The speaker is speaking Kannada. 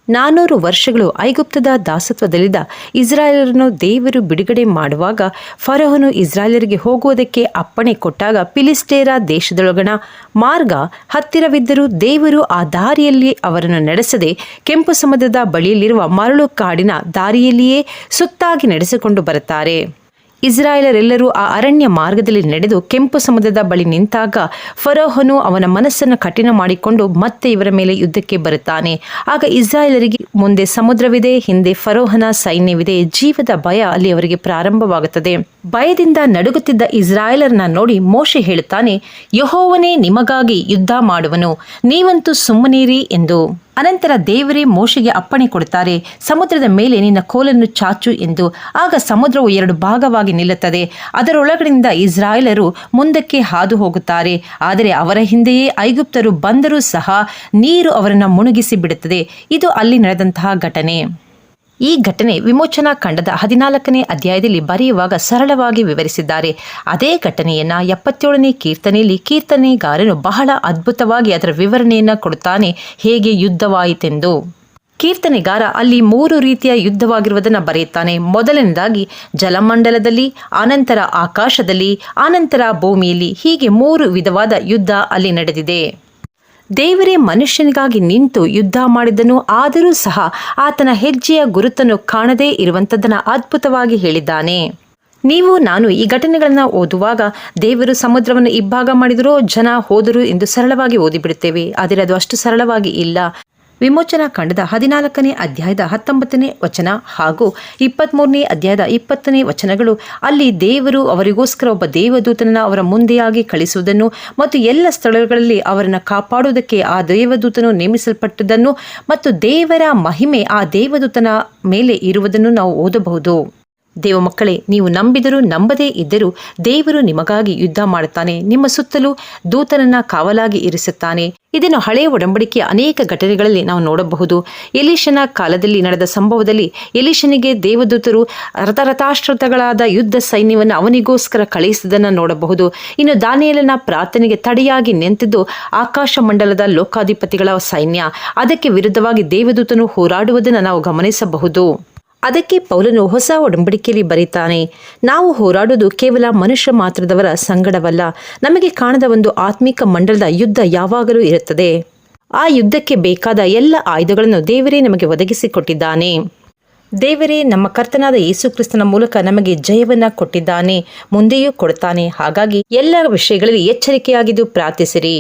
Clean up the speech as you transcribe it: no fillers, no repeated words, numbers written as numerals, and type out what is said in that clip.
400 ವರ್ಷಗಳು ಐಗುಪ್ತದ ದಾಸತ್ವದಲ್ಲಿದ್ದ ಇಸ್ರಾಯೇಲರನ್ನು ದೇವರು ಬಿಡುಗಡೆ ಮಾಡುವಾಗ ಫರೋಹನು ಇಸ್ರಾಯೇಲರಿಗೆ ಹೋಗುವುದಕ್ಕೆ ಅಪ್ಪಣೆ ಕೊಟ್ಟಾಗ ಫಿಲಿಷ್ಟಿಯರ ದೇಶದೊಳಗಣ ಮಾರ್ಗ ಹತ್ತಿರವಿದ್ದರೂ ದೇವರು ಆ ದಾರಿಯಲ್ಲಿ ಅವರನ್ನು ನಡೆಸದೆ ಕೆಂಪು ಸಮುದ್ರದ ಬಳಿಯಲ್ಲಿರುವ ಮರಳು ಕಾಡಿನ ದಾರಿಯಲ್ಲಿಯೇ ಸುತ್ತಾಗಿ ನಡೆಸಿಕೊಂಡು ಬರುತ್ತಾರೆ. ಇಸ್ರಾಯೇಲರೆಲ್ಲರೂ ಆ ಅರಣ್ಯ ಮಾರ್ಗದಲ್ಲಿ ನಡೆದು ಕೆಂಪು ಸಮುದ್ರದ ಬಳಿ ನಿಂತಾಗ ಫರೋಹನು ಅವನ ಮನಸ್ಸನ್ನು ಕಠಿಣ ಮಾಡಿಕೊಂಡು ಮತ್ತೆ ಇವರ ಮೇಲೆ ಯುದ್ಧಕ್ಕೆ ಬರುತ್ತಾನೆ. ಆಗ ಇಸ್ರಾಯೇಲರಿಗೆ ಮುಂದೆ ಸಮುದ್ರವಿದೆ, ಹಿಂದೆ ಫರೋಹನ ಸೈನ್ಯವಿದೆ. ಜೀವದ ಭಯ ಅಲ್ಲಿ ಅವರಿಗೆ ಪ್ರಾರಂಭವಾಗುತ್ತದೆ. ಭಯದಿಂದ ನಡುಗುತ್ತಿದ್ದ ಇಸ್ರಾಯೇಲರನ್ನ ನೋಡಿ ಮೋಶೆ ಹೇಳುತ್ತಾನೆ, ಯೆಹೋವನೇ ನಿಮಗಾಗಿ ಯುದ್ಧ ಮಾಡುವನು, ನೀವಂತೂ ಸುಮ್ಮನಿರಿ ಎಂದು. ಅನಂತರ ದೇವರೇ ಮೋಶೆಗೆ ಅಪ್ಪಣೆ ಕೊಡುತ್ತಾರೆ, ಸಮುದ್ರದ ಮೇಲೆ ನಿನ್ನ ಕೋಲನ್ನು ಚಾಚು ಎಂದು. ಆಗ ಸಮುದ್ರವು 2 ಭಾಗವಾಗಿ ನಿಲ್ಲುತ್ತದೆ. ಅದರೊಳಗಡೆಯಿಂದ ಇಸ್ರಾಯೇಲರು ಮುಂದಕ್ಕೆ ಹಾದು ಹೋಗುತ್ತಾರೆ. ಆದರೆ ಅವರ ಹಿಂದೆಯೇ ಐಗುಪ್ತರು ಬಂದರೂ ಸಹ ನೀರು ಅವರನ್ನು ಮುಳುಗಿಸಿ ಬಿಡುತ್ತದೆ. ಇದು ಅಲ್ಲಿ ನಡೆದಂತಹ ಘಟನೆ. ಈ ಘಟನೆ ವಿಮೋಚನಾ ಖಂಡದ 14ನೇ ಅಧ್ಯಾಯದಲ್ಲಿ ಬರೆಯುವಾಗ ಸರಳವಾಗಿ ವಿವರಿಸಿದ್ದಾರೆ. ಅದೇ ಘಟನೆಯನ್ನ 77ನೇ ಕೀರ್ತನೆಯಲ್ಲಿ ಕೀರ್ತನೆಗಾರನು ಬಹಳ ಅದ್ಭುತವಾಗಿ ಅದರ ವಿವರಣೆಯನ್ನು ಕೊಡುತ್ತಾನೆ, ಹೇಗೆ ಯುದ್ಧವಾಯಿತೆಂದು. ಕೀರ್ತನೆಗಾರ ಅಲ್ಲಿ 3 ರೀತಿಯ ಯುದ್ಧವಾಗಿರುವುದನ್ನು ಬರೆಯುತ್ತಾನೆ. ಮೊದಲನೇದಾಗಿ ಜಲಮಂಡಲದಲ್ಲಿ, ಆನಂತರ ಆಕಾಶದಲ್ಲಿ, ಆನಂತರ ಭೂಮಿಯಲ್ಲಿ. ಹೀಗೆ 3 ವಿಧವಾದ ಯುದ್ಧ ಅಲ್ಲಿ ನಡೆದಿದೆ. ದೇವರೇ ಮನುಷ್ಯನಿಗಾಗಿ ನಿಂತು ಯುದ್ಧ ಮಾಡಿದನು, ಆದರೂ ಸಹ ಆತನ ಹೆಜ್ಜೆಯ ಗುರುತನ್ನು ಕಾಣದೇ ಇರುವಂಥದ್ದನ್ನು ಅದ್ಭುತವಾಗಿ ಹೇಳಿದ್ದಾನೆ. ನೀವು ನಾನು ಈ ಘಟನೆಗಳನ್ನು ಓದುವಾಗ ದೇವರು ಸಮುದ್ರವನ್ನು ಇಬ್ಬಾಗ ಮಾಡಿದರೋ ಜನ ಹೋದರು ಎಂದು ಸರಳವಾಗಿ ಓದಿಬಿಡುತ್ತೇವೆ. ಆದರೆ ಅದು ಅಷ್ಟು ಸರಳವಾಗಿ ಇಲ್ಲ. ವಿಮೋಚನಾ ಖಂಡದ 14ನೇ ಅಧ್ಯಾಯದ 19ನೇ ವಚನ ಹಾಗೂ 23ನೇ ಅಧ್ಯಾಯದ 20ನೇ ವಚನಗಳು ಅಲ್ಲಿ ದೇವರು ಅವರಿಗೋಸ್ಕರ ಒಬ್ಬ ದೇವದೂತನನ್ನು ಅವರ ಮುಂದೆಯಾಗಿ ಕಳಿಸುವುದನ್ನು ಮತ್ತು ಎಲ್ಲ ಸ್ಥಳಗಳಲ್ಲಿ ಅವರನ್ನು ಕಾಪಾಡುವುದಕ್ಕೆ ಆ ದೇವದೂತನು ನೇಮಿಸಲ್ಪಟ್ಟದ್ದನ್ನು ಮತ್ತು ದೇವರ ಮಹಿಮೆ ಆ ದೇವದೂತನ ಮೇಲೆ ಇರುವುದನ್ನು ನಾವು ಓದಬಹುದು. ದೇವ ಮಕ್ಕಳೇ, ನೀವು ನಂಬಿದರೂ ನಂಬದೇ ಇದ್ದರೂ ದೇವರು ನಿಮಗಾಗಿ ಯುದ್ಧ ಮಾಡುತ್ತಾನೆ. ನಿಮ್ಮ ಸುತ್ತಲೂ ದೂತನನ್ನ ಕಾವಲಾಗಿ ಇರಿಸುತ್ತಾನೆ. ಇದನ್ನು ಹಳೆಯ ಒಡಂಬಡಿಕೆಯ ಅನೇಕ ಘಟನೆಗಳಲ್ಲಿ ನಾವು ನೋಡಬಹುದು. ಎಲೀಷನ ಕಾಲದಲ್ಲಿ ನಡೆದ ಸಂಭವದಲ್ಲಿ ಎಲೀಷನಿಗೆ ದೇವದೂತರು ರಥಾಶ್ರತಗಳಾದ ಯುದ್ಧ ಸೈನ್ಯವನ್ನು ಅವನಿಗೋಸ್ಕರ ಕಳುಹಿಸಿದ್ದನ್ನು ನೋಡಬಹುದು. ಇನ್ನು ದಾನಿಯೇಲನ ಪ್ರಾರ್ಥನೆಗೆ ತಡೆಯಾಗಿ ನಿಂತಿದ್ದು ಆಕಾಶ ಮಂಡಲದ ಲೋಕಾಧಿಪತಿಗಳ ಸೈನ್ಯ. ಅದಕ್ಕೆ ವಿರುದ್ಧವಾಗಿ ದೇವದೂತನು ಹೋರಾಡುವುದನ್ನು ನಾವು ಗಮನಿಸಬಹುದು. ಅದಕ್ಕೆ ಪೌಲನು ಹೊಸ ಒಡಂಬಡಿಕೆಯಲ್ಲಿ ಬರೀತಾನೆ, ನಾವು ಹೋರಾಡುವುದು ಕೇವಲ ಮನುಷ್ಯ ಮಾತ್ರದವರ ಸಂಗಡವಲ್ಲ, ನಮಗೆ ಕಾಣದ ಒಂದು ಆತ್ಮಿಕ ಮಂಡಲದ ಯುದ್ಧ ಯಾವಾಗಲೂ ಇರುತ್ತದೆ. ಆ ಯುದ್ಧಕ್ಕೆ ಬೇಕಾದ ಎಲ್ಲ ಆಯುಧಗಳನ್ನು ದೇವರೇ ನಮಗೆ ಒದಗಿಸಿಕೊಟ್ಟಿದ್ದಾನೆ. ದೇವರೇ ನಮ್ಮ ಕರ್ತನಾದ ಯೇಸು ಕ್ರಿಸ್ತನ ಮೂಲಕ ನಮಗೆ ಜಯವನ್ನು ಕೊಟ್ಟಿದ್ದಾನೆ, ಮುಂದೆಯೂ ಕೊಡುತ್ತಾನೆ. ಹಾಗಾಗಿ ಎಲ್ಲ ವಿಷಯಗಳಲ್ಲಿ ಎಚ್ಚರಿಕೆಯಾಗಿದ್ದು ಪ್ರಾರ್ಥಿಸಿರಿ.